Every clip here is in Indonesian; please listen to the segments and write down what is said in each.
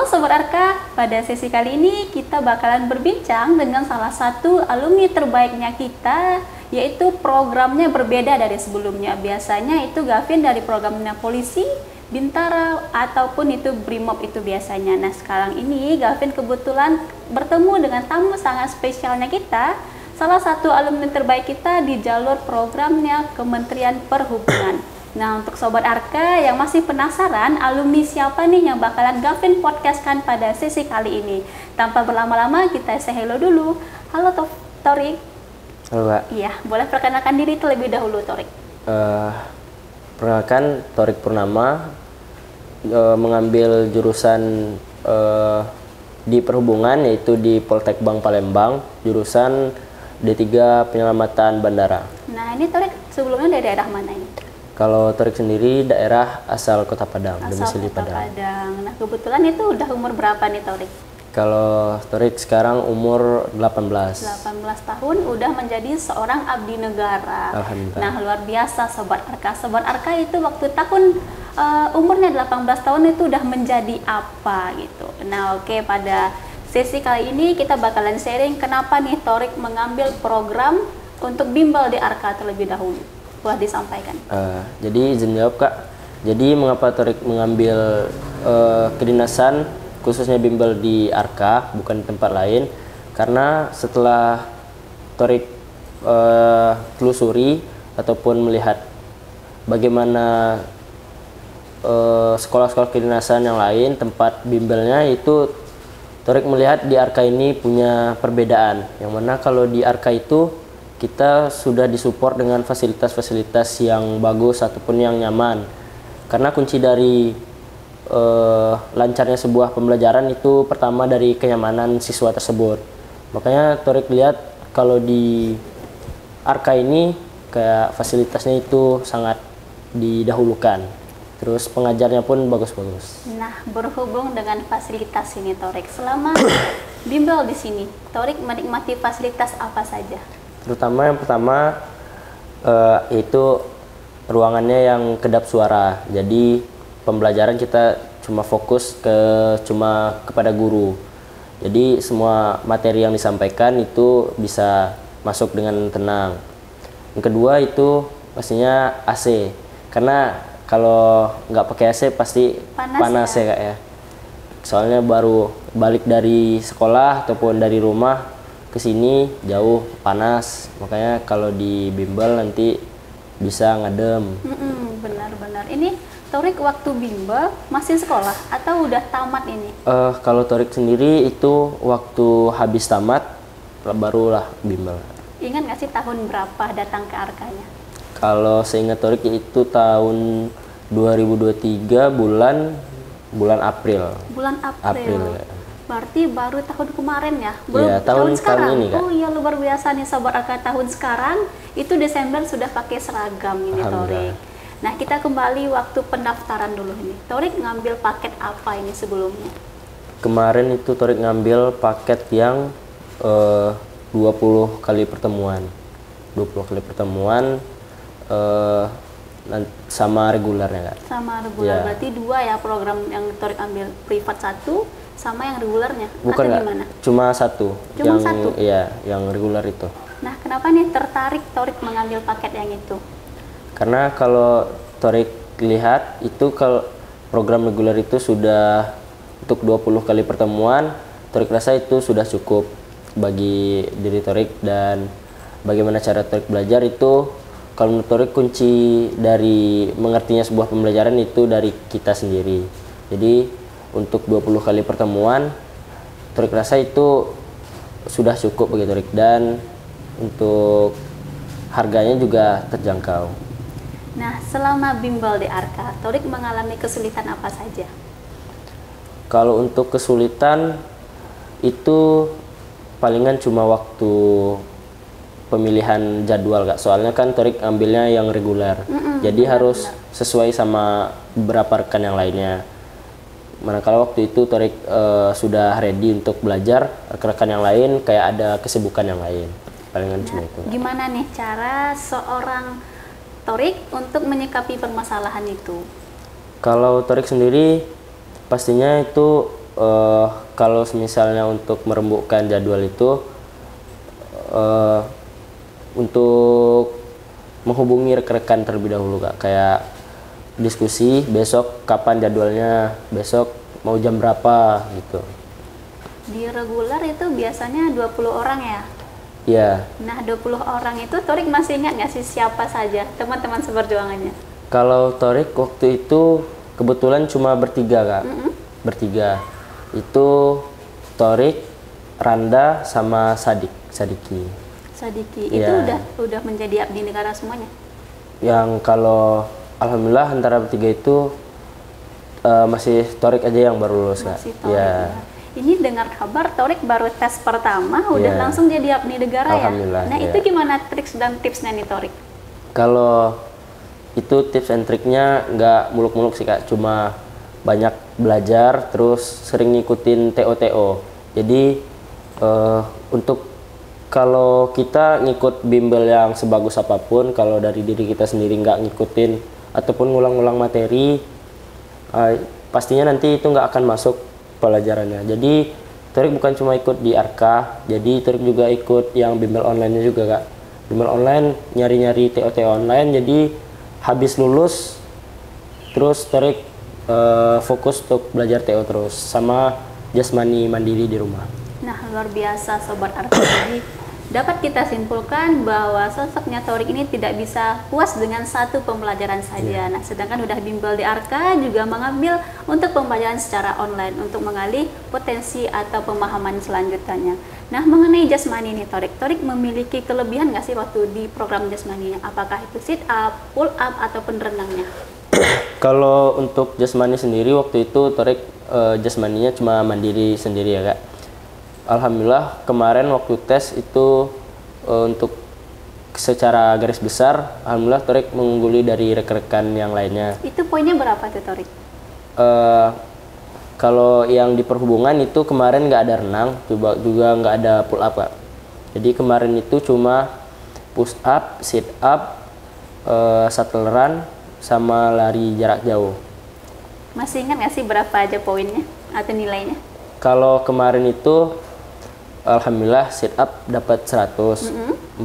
Halo Sobat Arka, pada sesi kali ini kita bakalan berbincang dengan salah satu alumni terbaiknya kita, yaitu programnya berbeda dari sebelumnya. Biasanya itu Gavin dari programnya polisi, Bintara, ataupun itu Brimob itu biasanya. Nah sekarang ini Gavin kebetulan bertemu dengan tamu sangat spesialnya kita, salah satu alumni terbaik kita di jalur programnya Kementerian Perhubungan. Nah, untuk Sobat Arka yang masih penasaran alumni siapa nih yang bakalan Gavin podcastkan pada sesi kali ini. Tanpa berlama-lama, kita say hello dulu. Halo Torik. Halo Mbak. Iya, boleh perkenalkan diri terlebih dahulu Torik. Perkenalkan, Torik Purnama, mengambil jurusan di perhubungan, yaitu di Poltek Bank Palembang, jurusan D3 Penyelamatan Bandara. Nah, ini Torik sebelumnya dari daerah mana ini? Kalau Torik sendiri daerah asal Kota Padang, domisili Padang. Nah, kebetulan itu udah umur berapa nih Torik? Kalau Torik sekarang umur 18. 18 tahun udah menjadi seorang abdi negara. Alhamdulillah. Nah, luar biasa Sobat Arka. Sobat Arka itu waktu tahun umurnya 18 tahun itu udah menjadi apa gitu. Nah, oke, pada sesi kali ini kita bakalan sharing kenapa nih Torik mengambil program untuk bimbel di Arka terlebih dahulu. Boleh disampaikan. Jadi izin jawab Kak. Jadi mengapa Torik mengambil kedinasan khususnya bimbel di Arka bukan di tempat lain? Karena setelah Torik telusuri ataupun melihat bagaimana sekolah-sekolah kedinasan yang lain tempat bimbelnya, itu Torik melihat di Arka ini punya perbedaan. Yang mana kalau di Arka itu kita sudah disupport dengan fasilitas-fasilitas yang bagus ataupun yang nyaman. Karena kunci dari lancarnya sebuah pembelajaran itu pertama dari kenyamanan siswa tersebut. Makanya Torik lihat kalau di Arka ini kayak fasilitasnya itu sangat didahulukan. Terus pengajarnya pun bagus-bagus. Nah, berhubung dengan fasilitas ini Torik, selama bimbel di sini, Torik menikmati fasilitas apa saja? Terutama yang pertama itu ruangannya yang kedap suara. Jadi pembelajaran kita cuma fokus kepada guru. Jadi semua materi yang disampaikan itu bisa masuk dengan tenang. Yang kedua itu pastinya AC. Karena kalau nggak pakai AC pasti panas ya Kak ya. Soalnya baru balik dari sekolah ataupun dari rumah ke sini jauh panas, makanya kalau di bimbel nanti bisa ngadem. Benar-benar. Ini Torik waktu bimbel masih sekolah atau udah tamat ini? Kalau Torik sendiri itu waktu habis tamat barulah bimbel. Ingat nggak sih tahun berapa datang ke Arkanya? Kalau seingat Torik itu tahun 2023 bulan April. Bulan April ya. Berarti baru tahun kemarin ya? Belum ya, tahun sekarang. Ini, Kak. Oh iya, luar biasa nih Sobat Arka, tahun sekarang itu Desember sudah pakai seragam ini Torik. Nah, kita kembali waktu pendaftaran dulu ini. Torik ngambil paket apa ini sebelumnya? Kemarin itu Torik ngambil paket yang 20 kali pertemuan. 20 kali pertemuan sama regulernya Kak. Sama reguler, ya. Berarti dua ya program yang Torik ambil, privat satu sama yang regulernya. Bukan atau gimana? Cuma satu. Cuma satu? Iya, yang reguler itu. Nah, kenapa nih tertarik Torik mengambil paket yang itu? Karena kalau Torik lihat itu kalau program reguler itu sudah untuk 20 kali pertemuan, Torik rasa itu sudah cukup bagi diri Torik. Dan bagaimana cara Torik belajar itu, kalau menurut Torik kunci dari mengertinya sebuah pembelajaran itu dari kita sendiri. Jadi untuk 20 kali pertemuan, Torik rasa itu sudah cukup bagi Torik, dan untuk harganya juga terjangkau. Nah, selama bimbel di Arka, Torik mengalami kesulitan apa saja? Kalau untuk kesulitan itu palingan cuma waktu pemilihan jadwal Kak. Soalnya kan Torik ambilnya yang reguler. Jadi harus sesuai sama beberapa rekan yang lainnya. Manakala waktu itu Torik sudah ready untuk belajar, rekan-rekan yang lain kayak ada kesibukan yang lain. Palingan cuma itu. Gimana nih cara seorang Torik untuk menyikapi permasalahan itu? Kalau Torik sendiri pastinya itu kalau misalnya untuk merembukkan jadwal itu eh, untuk menghubungi rekan-rekan terlebih dahulu Kak, kayak diskusi besok kapan jadwalnya, besok mau jam berapa gitu. Di reguler itu biasanya 20 orang ya? Iya. Nah, 20 orang itu Torik masih ingat nggak sih siapa saja teman-teman seperjuangannya? Kalau Torik waktu itu kebetulan cuma bertiga Kak. Bertiga. Itu Torik, Randa, sama Sadiki. Sadiki, Iya. itu udah menjadi abdi negara semuanya? Yang kalau alhamdulillah antara bertiga itu masih Torik aja yang baru lulus Kak. Masih Torik Iya. ya. Ini dengar kabar Torik baru tes pertama udah Iya. langsung jadi abdi negara ya? Alhamdulillah, Nah, iya. itu gimana triks dan tipsnya nih Torik? Kalau itu tips and triknya nggak muluk-muluk sih Kak, cuma banyak belajar terus sering ngikutin TO-TO. Jadi untuk kalau kita ngikut bimbel yang sebagus apapun, kalau dari diri kita sendiri nggak ngikutin ataupun ngulang-ngulang materi, pastinya nanti itu nggak akan masuk pelajarannya. Jadi Torik bukan cuma ikut di Arka, jadi Torik juga ikut yang bimbel online-nya juga Kak. Bimbel online nyari-nyari TO-TO online, jadi habis lulus terus Torik fokus untuk belajar TO terus sama jasmani mandiri di rumah. Nah, luar biasa Sobat Arka. Jadi dapat kita simpulkan bahwa sosoknya Torik ini tidak bisa puas dengan satu pembelajaran saja. Nah, sedangkan udah bimbel di Arka juga mengambil untuk pembelajaran secara online untuk mengalih potensi atau pemahaman selanjutnya. Nah, mengenai jasmani ini Torik memiliki kelebihan nggak sih waktu di program jasmaninya? Apakah itu sit up, pull up, ataupun renangnya? Kalau untuk jasmani sendiri waktu itu Torik jasmaninya cuma mandiri sendiri ya Kak. Alhamdulillah kemarin waktu tes itu untuk secara garis besar alhamdulillah Torik mengungguli dari rekan-rekan yang lainnya. Itu poinnya berapa tuh Torik? Kalau yang di perhubungan itu kemarin nggak ada renang, juga nggak ada pull up Kak. Jadi kemarin itu cuma push up, sit up, shuttle run, sama lari jarak jauh. Masih ingat nggak sih berapa aja poinnya atau nilainya? Kalau kemarin itu alhamdulillah sit up dapat 145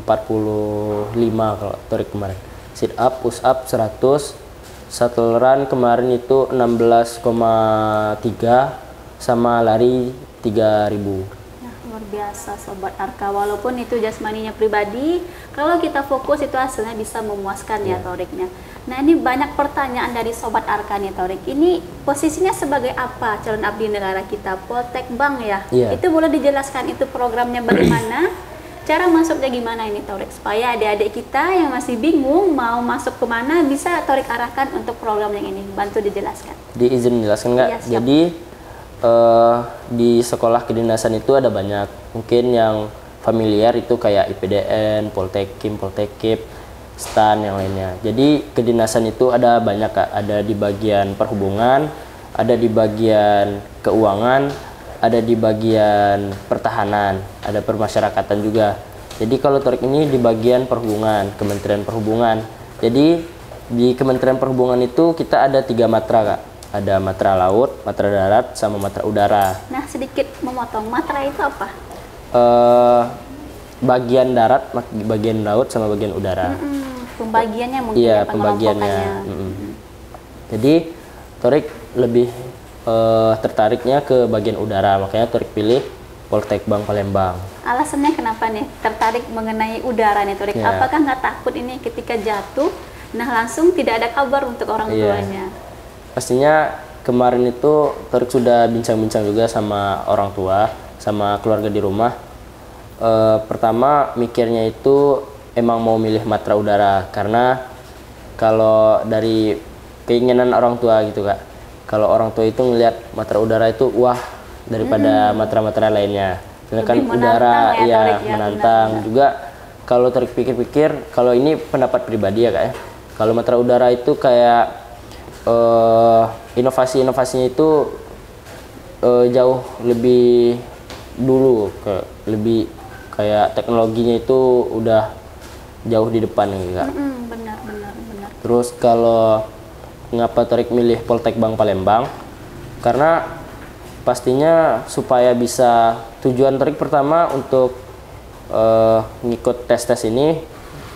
kalau Torik kemarin. Sit up, push up 100, shuttle run kemarin itu 16,3 sama lari 3000. Nah, luar biasa Sobat Arka, walaupun itu jasmaninya pribadi, kalau kita fokus itu hasilnya bisa memuaskan ya Toriknya. Nah, ini banyak pertanyaan dari Sobat Arka nih Torik. Ini posisinya sebagai apa calon abdi negara kita? Poltek Bank ya? Iya. Itu boleh dijelaskan itu programnya bagaimana? Cara masuknya gimana ini Torik? Supaya adik-adik kita yang masih bingung mau masuk kemana bisa Torik arahkan untuk program yang ini. Bantu dijelaskan. Diizin menjelaskan nggak? Iya, siap. Jadi di sekolah kedinasan itu ada banyak. Mungkin yang familiar itu kayak IPDN, Poltekim, Poltekip, STAN yang lainnya. Jadi kedinasan itu ada banyak Kak. Ada di bagian perhubungan, ada di bagian keuangan, ada di bagian pertahanan, ada permasyarakatan juga. Jadi kalau Torik ini di bagian perhubungan, Kementerian Perhubungan. Jadi di Kementerian Perhubungan itu kita ada 3 matra Kak. Ada matra laut, matra darat, sama matra udara. Nah, sedikit memotong, matra itu apa? Bagian darat, bagian laut, sama bagian udara. Pembagiannya mungkin Iya, ya, pembagiannya. pengelompokannya. Jadi Torik lebih tertariknya ke bagian udara, makanya Torik pilih Poltek Bank Palembang. Alasannya kenapa nih tertarik mengenai udara nih Torik? Iya. Apakah nggak takut ini ketika jatuh, nah langsung tidak ada kabar untuk orang Iya. tuanya? Pastinya kemarin itu Torik sudah bincang-bincang juga sama orang tua, sama keluarga di rumah. Pertama mikirnya itu emang mau milih matra udara, karena kalau dari keinginan orang tua gitu Kak, kalau orang tua itu ngelihat matra udara itu wah daripada matra-matra lainnya. Sedangkan Lebih udara menantang ya, ya Torik, ya, menantang benar-benar. juga. Kalau Torik pikir-pikir, kalau ini pendapat pribadi ya Kak ya, kalau matra udara itu kayak inovasi-inovasinya itu jauh lebih dulu, lebih kayak teknologinya itu udah jauh di depan gitu Kak. Benar. Terus kalau ngapa Torik milih Poltek Bank Palembang? Karena Pastinya supaya bisa, tujuan Torik pertama untuk ngikut tes-tes ini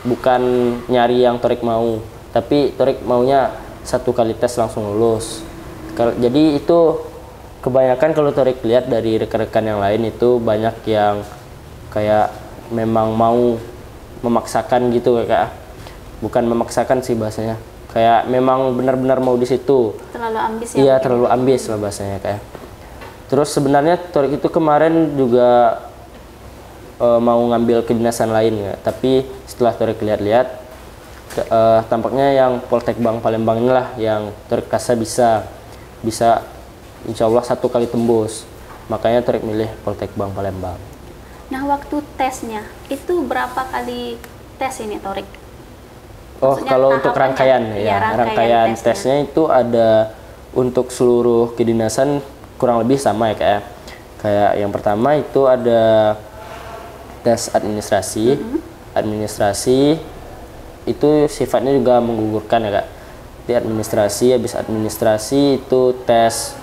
bukan nyari yang Torik mau, tapi Torik maunya 1 kali tes langsung lulus. Jadi itu kebanyakan kalau Torik lihat dari rekan-rekan yang lain itu banyak yang kayak memang mau memaksakan gitu kayak, bukan memaksakan sih bahasanya, kayak memang benar-benar mau di situ. Terlalu ambis ya? Iya, terlalu ambis lah bahasanya kayak. Terus sebenarnya Torik itu kemarin juga mau ngambil kedinasan lain ya, tapi setelah Torik lihat-lihat tampaknya yang Poltek Bank Palembang inilah yang Torik rasa bisa insya Allah 1 kali tembus, makanya Torik milih Poltek Bank Palembang. Nah, waktu tesnya itu berapa kali tes ini Torik? Oh, Maksudnya kalau untuk tahapannya? rangkaian Iya, ya, rangkaian tesnya itu ada untuk seluruh kedinasan kurang lebih sama ya kayak yang pertama itu ada tes administrasi. Administrasi itu sifatnya juga menggugurkan ya Kak. Di administrasi, habis administrasi itu tes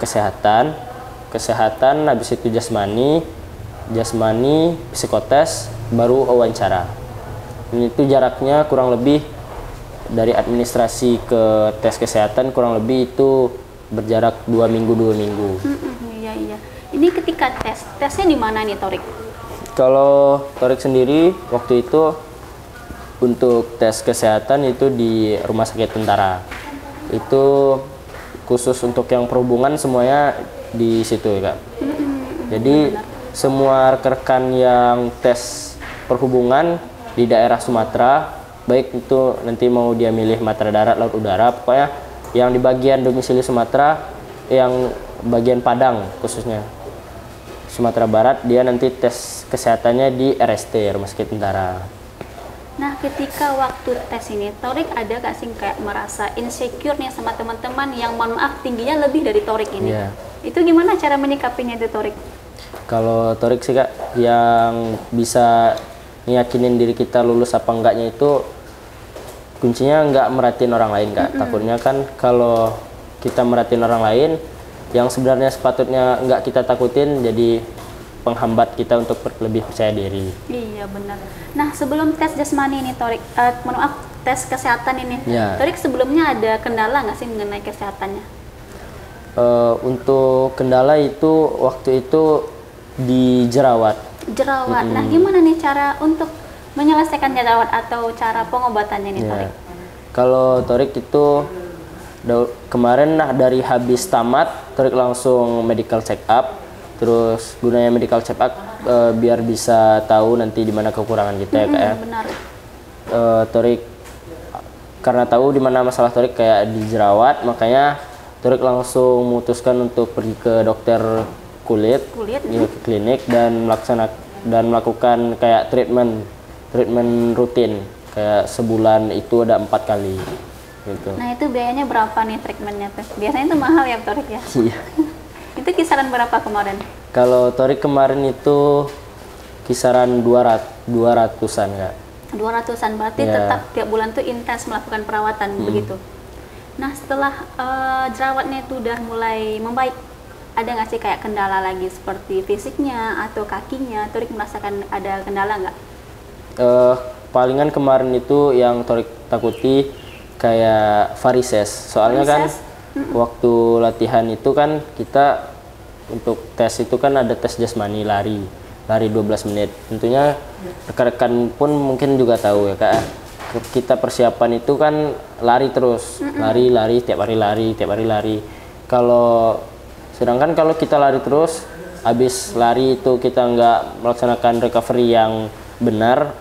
kesehatan, habis itu jasmani, psikotes, baru wawancara. Ini itu jaraknya kurang lebih dari administrasi ke tes kesehatan kurang lebih itu berjarak 2 minggu. Iya. Ini ketika tesnya di mana nih Torik? Kalau Torik sendiri waktu itu untuk tes kesehatan itu di Rumah Sakit Tentara. Itu khusus untuk yang perhubungan semuanya di situ ya Kak. Jadi semua rekan-rekan yang tes perhubungan di daerah Sumatera, baik itu nanti mau dia milih matra darat, laut, udara, pokoknya yang di bagian domisili Sumatera, yang bagian Padang khususnya Sumatera Barat, dia nanti tes kesehatannya di RST, Rumah Sakit Tentara. Nah, ketika waktu tes ini, Torik ada gak sih kayak merasa insecure nih sama teman-teman yang mohon maaf tingginya lebih dari Torik ini? Yeah. Itu gimana cara menyikapinya itu Torik? Kalau Torik sih Kak, yang bisa ngiyakinin diri kita lulus apa enggaknya itu kuncinya nggak merhatiin orang lain Kak. Takutnya kan kalau kita merhatiin orang lain yang sebenarnya sepatutnya nggak kita takutin, jadi penghambat kita untuk lebih percaya diri. Iya benar. Nah, sebelum tes jasmani ini Torik, maaf, tes kesehatan ini, Torik sebelumnya ada kendala nggak sih mengenai kesehatannya? Untuk kendala itu waktu itu di jerawat. Nah, gimana nih cara untuk menyelesaikan jerawat atau cara pengobatannya nih Torik? Kalau Torik itu kemarin dari habis tamat, Torik langsung medical check up. Terus gunanya medical check up biar bisa tahu nanti di mana kekurangan kita ya Kak ya. Benar. Torik karena tahu di mana masalah Torik kayak di jerawat, makanya Torik langsung memutuskan untuk pergi ke dokter kulit ya, ke klinik dan melakukan kayak treatment rutin kayak sebulan itu ada 4 kali gitu. Nah, itu biayanya berapa nih treatmentnya tuh? Biasanya itu mahal ya Torik ya? Iya. Itu kisaran berapa kemarin? Kalau Torik kemarin itu kisaran 200-an Kak. 200-an, berarti tetap tiap bulan tuh intens melakukan perawatan begitu. Nah, setelah jerawatnya itu udah mulai membaik, ada nggak sih kayak kendala lagi seperti fisiknya atau kakinya? Torik merasakan ada kendala nggak? Palingan kemarin itu yang Torik takuti kayak varises. Soalnya kan waktu latihan itu kan kita untuk tes itu kan ada tes jasmani, lari 12 menit. Tentunya rekan-rekan pun mungkin juga tahu ya Kak. Kita persiapan itu kan lari terus, lari tiap hari lari. Sedangkan kalau kita lari terus, habis lari itu kita nggak melaksanakan recovery yang benar,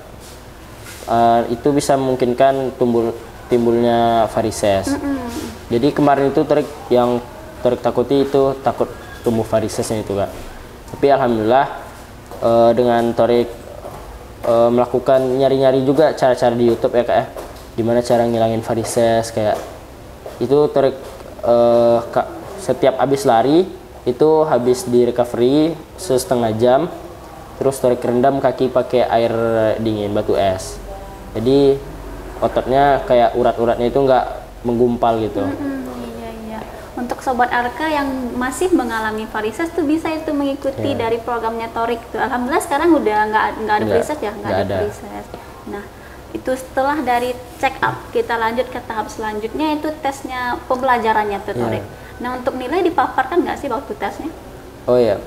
itu bisa memungkinkan timbulnya varises. Jadi kemarin itu yang Torik takuti itu takut tumbuh varisesnya itu Kak. Tapi alhamdulillah dengan Torik melakukan nyari-nyari juga cara-cara di YouTube ya Kak ya, gimana cara ngilangin varises kayak itu. Torik setiap habis lari itu habis di recovery setengah jam, terus Torik rendam kaki pakai air dingin, batu es. Jadi ototnya kayak urat-uratnya itu nggak menggumpal gitu. Iya. Untuk sobat Arka yang masih mengalami varises tuh bisa itu mengikuti dari programnya Torik tuh. Alhamdulillah sekarang udah nggak ada varises ya, nggak ada varises. Nah, itu setelah dari check up kita lanjut ke tahap selanjutnya, itu tesnya pembelajarannya tuh Torik. Nah, untuk nilai dipaparkan nggak sih waktu tesnya? Oh ya,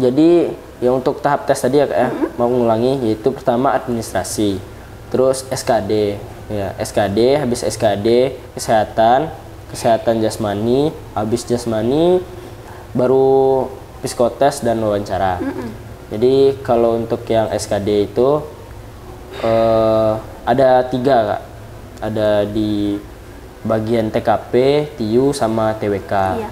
jadi yang untuk tahap tes tadi ya Kak ya, mau ngulangi, yaitu pertama administrasi, terus SKD ya, SKD, habis SKD kesehatan jasmani, habis jasmani baru psikotes dan wawancara. Jadi kalau untuk yang SKD itu ada 3 Kak, ada di bagian TKP, TIU sama TWK. Iya.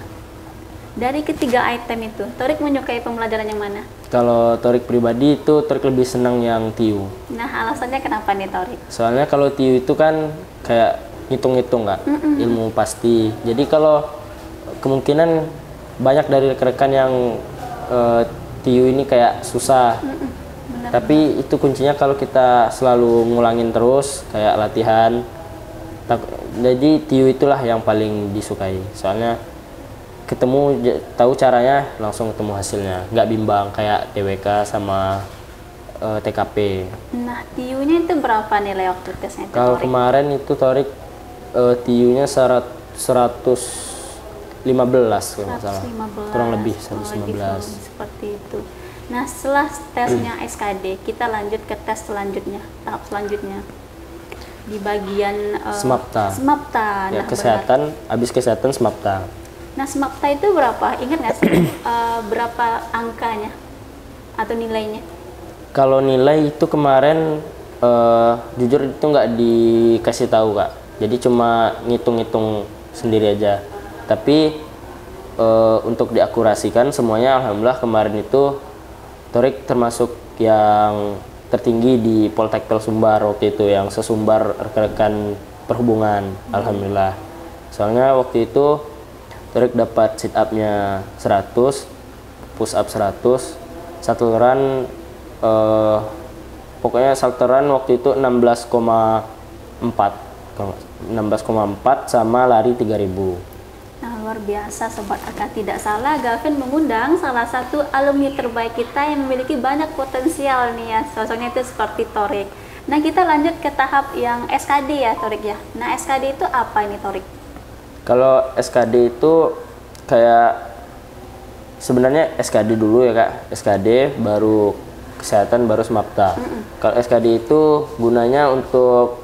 Dari ketiga item itu, Torik menyukai pembelajaran yang mana? Kalau Torik pribadi itu Torik lebih senang yang TIU. Nah, alasannya kenapa nih Torik? Soalnya kalau TIU itu kan kayak ngitung-ngitung Kak, ilmu pasti. Jadi kalau kemungkinan banyak dari rekan-rekan yang TIU ini kayak susah. Benar. Tapi itu kuncinya kalau kita selalu ngulangin terus kayak latihan. Jadi TIU itulah yang paling disukai. Soalnya ketemu tahu caranya, langsung ketemu hasilnya, nggak bimbang kayak TWK sama TKP. Nah, TIU-nya itu berapa nilai waktu tesnya? Kalau kemarin itu Torik TIU-nya 115 kalau nggak salah, kurang lebih 115. Seperti itu. Nah, setelah tesnya SKD, kita lanjut ke tes selanjutnya, tahap selanjutnya di bagian Smapta. Smapta. Ya, Nah, kesehatan, habis kesehatan Smapta. Nah, Smapta itu berapa? Ingat nggak sih berapa angkanya atau nilainya? Kalau nilai itu kemarin jujur itu nggak dikasih tahu Kak. Jadi cuma ngitung-ngitung sendiri aja. Tapi untuk diakurasikan semuanya, alhamdulillah kemarin itu Torik termasuk yang tertinggi di Poltekkes Sumbar waktu itu, yang sesumbar rekan-rekan perhubungan, alhamdulillah. Soalnya waktu itu Torik dapat sit up-nya 100, push up 100, shuttle run pokoknya shuttle run waktu itu 16,4 sama lari 3000. Nah, luar biasa Sobat Arka, tidak salah Gavin mengundang salah satu alumni terbaik kita yang memiliki banyak potensial nih ya, sosoknya itu seperti Torik. Nah, kita lanjut ke tahap yang SKD ya Torik ya. Nah, SKD itu apa ini Torik? Kalau SKD itu kayak sebenarnya SKD dulu ya Kak, SKD baru kesehatan baru Smapta. Kalau SKD itu gunanya untuk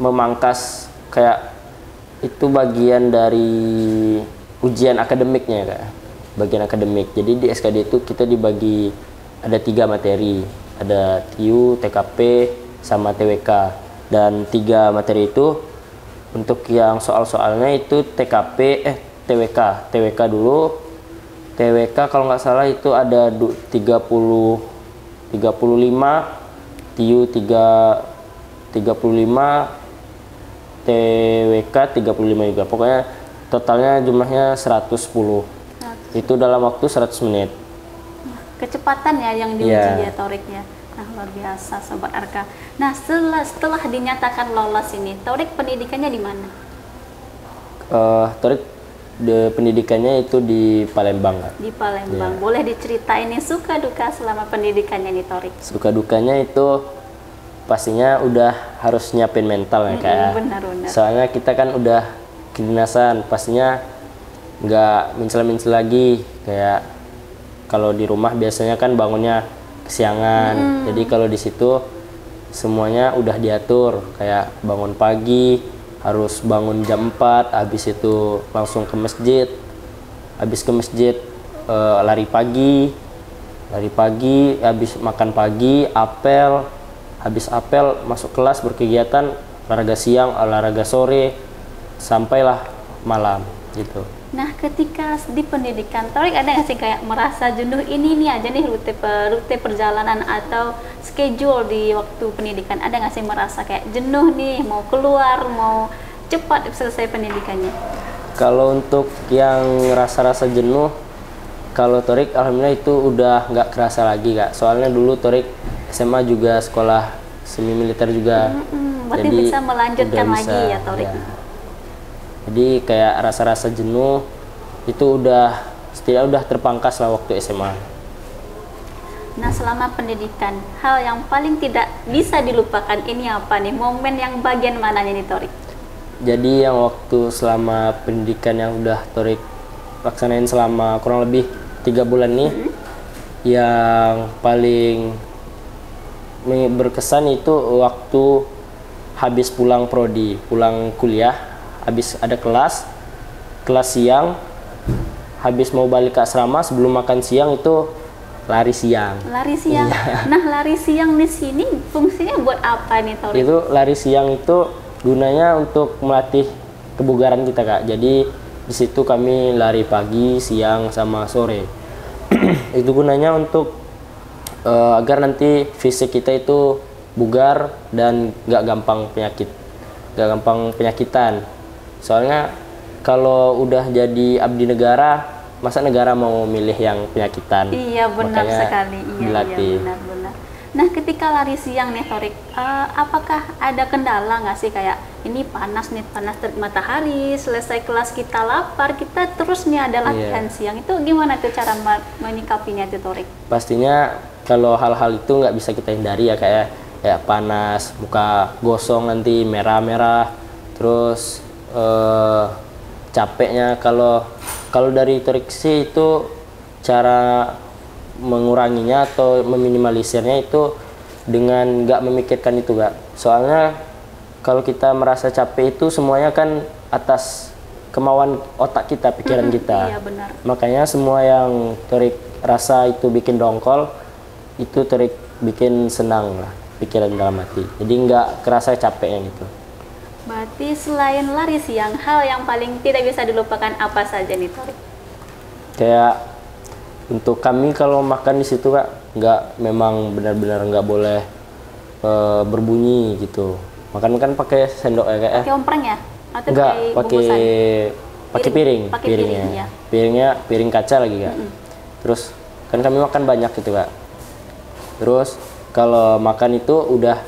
memangkas kayak itu bagian dari ujian akademiknya Kak, bagian akademik. Jadi di SKD itu kita dibagi ada 3 materi, ada TIU, TKP, sama TWK. Dan 3 materi itu untuk yang soal-soalnya itu TWK dulu. TWK kalau nggak salah itu ada 35, TIU 35, TWK 35 juga. Pokoknya totalnya jumlahnya 110. Itu dalam waktu 100 menit. Kecepatan ya yang diuji ya Toriknya. Nah, luar biasa Sobat Arka. Nah, setelah dinyatakan lolos ini, Torik pendidikannya di mana? Torik pendidikannya itu di Palembang Kak. Di Palembang. Boleh diceritain nih suka duka selama pendidikannya nih Torik? Suka dukanya itu pastinya udah harus nyiapin mental ya Kak. Benar-benar. Soalnya kita kan udah kedinasan, pastinya nggak mencela-mencela lagi. Kayak kalau di rumah biasanya kan bangunnya kesiangan. Jadi kalau di situ semuanya udah diatur, kayak bangun pagi harus bangun jam 4, habis itu langsung ke masjid. Habis ke masjid lari pagi, habis makan pagi, apel. Habis apel masuk kelas berkegiatan, olahraga siang, olahraga sore, sampailah malam gitu. Nah, ketika di pendidikan, Torik ada nggak sih kayak merasa jenuh ini nih aja nih rute perjalanan atau schedule di waktu pendidikan? Ada nggak sih merasa kayak jenuh nih, mau keluar, mau cepat selesai pendidikannya? Kalau untuk yang rasa-rasa jenuh, kalau Torik alhamdulillah itu udah nggak kerasa lagi Kak. Soalnya dulu Torik SMA juga sekolah semi militer juga. Berarti jadi bisa melanjutkan lagi ya Torik. Ya. Jadi kayak rasa-rasa jenuh itu setidaknya udah terpangkas lah waktu SMA. Nah, selama pendidikan, hal yang paling tidak bisa dilupakan ini apa nih? Momen yang bagian mananya nih Torik? Jadi yang waktu selama pendidikan yang udah Torik laksanain selama kurang lebih 3 bulan nih, yang paling berkesan itu waktu habis pulang prodi, pulang kuliah, habis ada kelas siang, habis mau balik ke asrama, sebelum makan siang itu lari siang. Lari siang. Iya. Nah, lari siang di sini fungsinya buat apa nih Torik? Itu lari siang itu gunanya untuk melatih kebugaran kita, Kak. Jadi di situ kami lari pagi, siang, sama sore. Itu gunanya untuk agar nanti fisik kita itu bugar dan gak gampang penyakitan. Soalnya kalau udah jadi abdi negara, masa negara mau milih yang penyakitan? Iya, benar sekali. Iya, dilatih. Iya, benar. Nah, ketika lari siang nih Torik, apakah ada kendala nggak sih, kayak ini panas terik matahari, selesai kelas kita lapar, kita terus nih ada latihan siang, itu gimana tuh cara menyikapinya tuh Torik? Pastinya kalau hal-hal itu nggak bisa kita hindari ya, kayak panas, muka gosong nanti merah-merah, terus capeknya. Kalau dari Torik sih itu cara menguranginya atau meminimalisirnya itu dengan nggak memikirkan itu, Kak. Soalnya kalau kita merasa capek itu semuanya kan atas kemauan otak kita, pikiran kita. Iya, benar. Makanya semua yang Torik rasa itu bikin dongkol, itu Torik bikin senang lah pikiran dalam hati. Jadi nggak kerasa capeknya gitu. Berarti selain lari siang, hal yang paling tidak bisa dilupakan apa saja nih Torik? Kayak untuk kami kalau makan di situ, Kak, memang benar-benar nggak boleh berbunyi gitu. Makan kan pakai sendok ya, Kak. Pakai ompreng ya? Atau Enggak, pakai piring. Piringnya. Iya. Piringnya piring kaca lagi, Kak. Terus kan kami makan banyak gitu, Kak. Terus kalau makan itu udah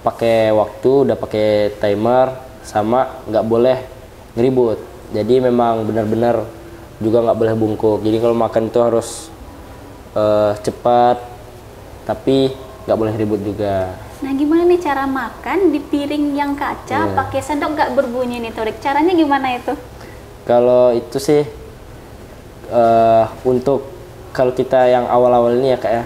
pakai waktu, udah pakai timer, sama nggak boleh ngeribut. Jadi memang benar-benar juga nggak boleh bungkuk. Jadi kalau makan itu harus cepat, tapi nggak boleh ribut juga. Nah, gimana nih cara makan di piring yang kaca pakai sendok nggak berbunyi nih Torik? Caranya gimana itu? Kalau itu sih untuk kalau kita yang awal-awal ini ya, Kak, ya,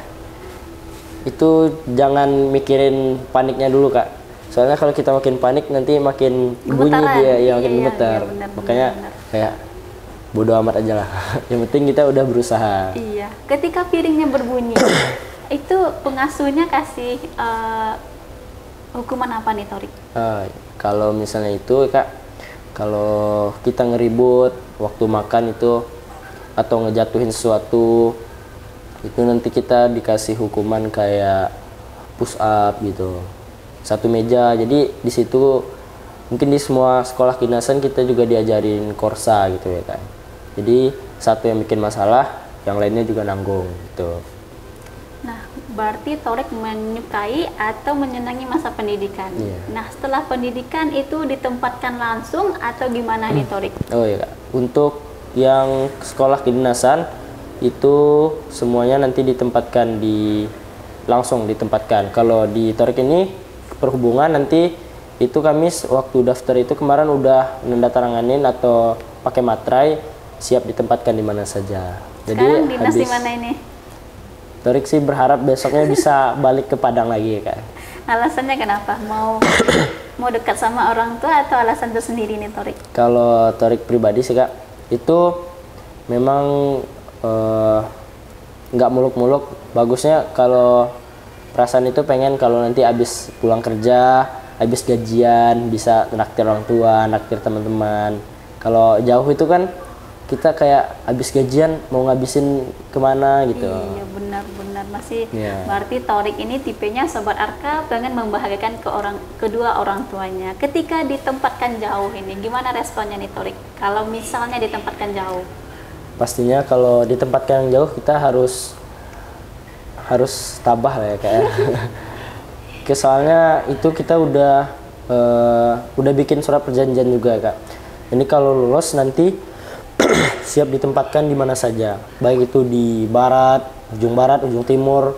itu jangan mikirin paniknya dulu, Kak. Soalnya kalau kita makin panik nanti makin bunyi dia, ya makin gemetar. Makanya kayak bodo amat aja lah. Yang penting kita udah berusaha. Iya. Ketika piringnya berbunyi, itu pengasuhnya kasih hukuman apa nih Torik? Kalau misalnya itu, Kak, kalau kita ngeribut waktu makan itu atau ngejatuhin sesuatu, itu nanti kita dikasih hukuman kayak push up gitu, satu meja. Jadi di situ mungkin di semua sekolah kedinasan kita juga diajarin korsa gitu ya, Kak. Jadi satu yang bikin masalah, yang lainnya juga nanggung gitu. Nah, berarti Torik menyukai atau menyenangi masa pendidikan. Nah, setelah pendidikan itu ditempatkan langsung atau gimana nih Torik? Oh iya, Kak. Untuk yang sekolah kedinasan itu semuanya nanti langsung ditempatkan. Kalau di Torik ini perhubungan, nanti itu kami waktu daftar itu kemarin udah menandatanganin atau pakai materai siap ditempatkan di mana saja. Jadi sekarang dinas di mana ini? Torik sih berharap besoknya bisa balik ke Padang lagi ya, Kak. Alasannya kenapa? Mau dekat sama orang tua atau alasan tersendiri nih Torik? Kalau Torik pribadi sih, Kak, itu memang nggak muluk-muluk. Bagusnya kalau perasaan itu pengen kalau nanti habis pulang kerja, habis gajian bisa naktir orang tua, naktir teman-teman. Kalau jauh itu kan kita kayak habis gajian mau ngabisin kemana gitu. Iya, benar-benar masih. Berarti Torik ini tipenya Sobat Arka pengen membahagiakan kedua orang tuanya. Ketika ditempatkan jauh ini, gimana responnya nih Torik? Kalau misalnya ditempatkan jauh? Pastinya kalau ditempatkan jauh kita harus tabah lah ya, Kak. Soalnya itu kita udah bikin surat perjanjian juga, Kak. Ini kalau lulus nanti siap ditempatkan di mana saja, baik itu di barat, ujung timur,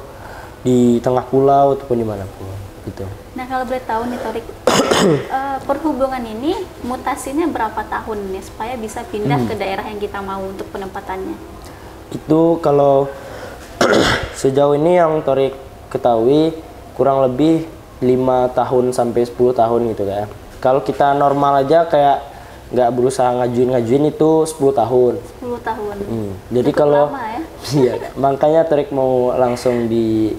di tengah pulau ataupun di mana pun gitu. Nah kalau boleh tahu nih Torik, perhubungan ini mutasinya berapa tahun nih supaya bisa pindah ke daerah yang kita mau untuk penempatannya? Itu kalau sejauh ini yang Torik ketahui kurang lebih 5 tahun sampai 10 tahun gitu ya. Kalau kita normal aja kayak nggak berusaha ngajuin itu 10 tahun. 10 tahun. Jadi cukup kalau lama ya? iya, makanya Torik mau langsung di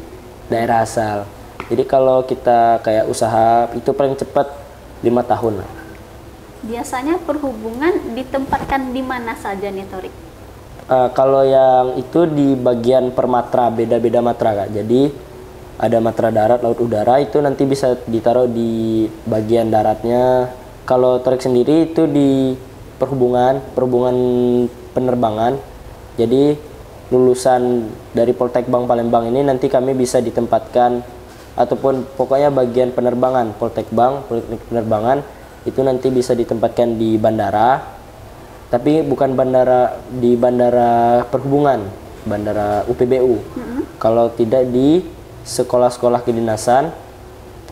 daerah asal. Jadi kalau kita kayak usaha itu paling cepat 5 tahun lah. Biasanya perhubungan ditempatkan di mana saja nih Torik? Kalau yang itu di bagian per matra, beda-beda matra Kak. Jadi ada matra darat, laut, udara, itu nanti bisa ditaruh di bagian daratnya. Kalau Torik sendiri itu di perhubungan penerbangan. Jadi lulusan dari Poltek Bank Palembang ini nanti kami bisa ditempatkan, ataupun pokoknya bagian penerbangan Poltek Bank, Politeknik Penerbangan itu nanti bisa ditempatkan di bandara, tapi bukan di bandara perhubungan, bandara UPBU. Kalau tidak di sekolah-sekolah kedinasan.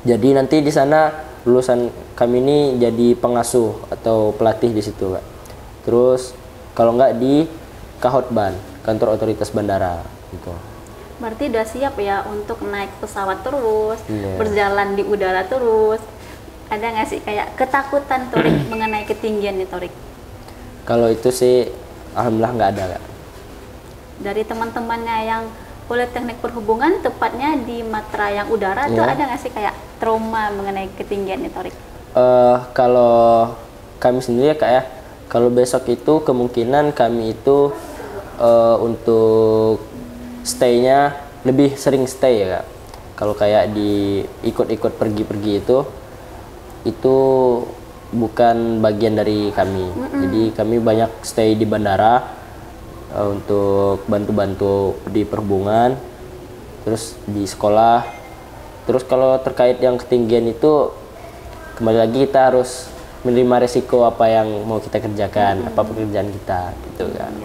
Jadi nanti di sana lulusan kami ini jadi pengasuh atau pelatih di situ, Kak. Terus kalau nggak di Kahotban, kantor otoritas bandara gitu. Berarti udah siap ya untuk naik pesawat terus, berjalan di udara terus. Ada nggak sih kayak ketakutan Torik mengenai ketinggian nih Torik? Kalau itu sih alhamdulillah nggak ada, Kak. Dari teman-temannya yang Politeknik Perhubungan, tepatnya di matra yang udara, itu ada nggak sih kayak trauma mengenai ketinggian nih Torik? Kalau kami sendiri ya Kak ya, kalau besok itu kemungkinan kami itu untuk stay-nya lebih sering stay ya Kak. Kalau kayak di ikut-ikut pergi-pergi itu bukan bagian dari kami. Jadi kami banyak stay di bandara untuk bantu-bantu di perhubungan, terus di sekolah. Terus kalau terkait yang ketinggian itu kembali lagi kita harus menerima resiko apa yang mau kita kerjakan, apa pekerjaan kita gitu kan.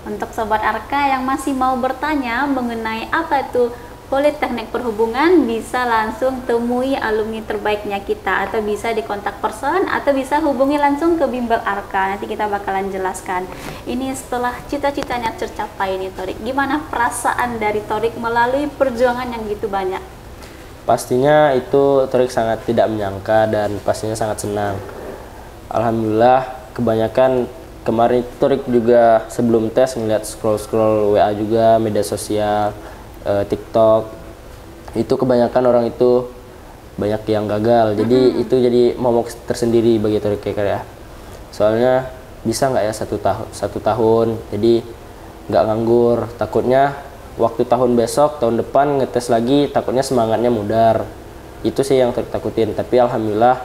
Untuk Sobat Arka yang masih mau bertanya mengenai apa itu Politeknik Perhubungan, bisa langsung temui alumni terbaiknya kita, atau bisa di kontak person, atau bisa hubungi langsung ke Bimbel Arka. Nanti kita bakalan jelaskan. Ini setelah cita-citanya tercapai nih Torik, gimana perasaan dari Torik melalui perjuangan yang gitu banyak? Pastinya itu Torik sangat tidak menyangka dan pastinya sangat senang. Alhamdulillah, kebanyakan kemarin Torik juga sebelum tes ngeliat scroll WA juga, media sosial, TikTok, itu kebanyakan orang itu banyak yang gagal. Jadi itu jadi momok tersendiri bagi Torik ya. Soalnya bisa nggak ya satu tahun, jadi nggak nganggur. Takutnya waktu tahun besok, tahun depan ngetes lagi, takutnya semangatnya mudar. Itu sih yang Torik takutin. Tapi alhamdulillah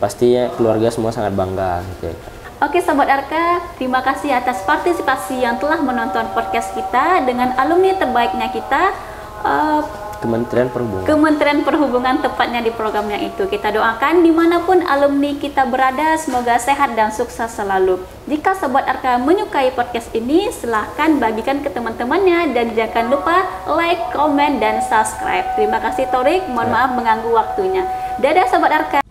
pastinya keluarga semua sangat bangga gitu ya. Oke Sobat Arka, terima kasih atas partisipasi yang telah menonton podcast kita dengan alumni terbaiknya kita, Kementerian Perhubungan tepatnya di programnya itu. Kita doakan dimanapun alumni kita berada, semoga sehat dan sukses selalu. Jika Sobat Arka menyukai podcast ini, silahkan bagikan ke teman-temannya dan jangan lupa like, komen, dan subscribe. Terima kasih Torik, mohon maaf mengganggu waktunya. Dadah Sobat Arka.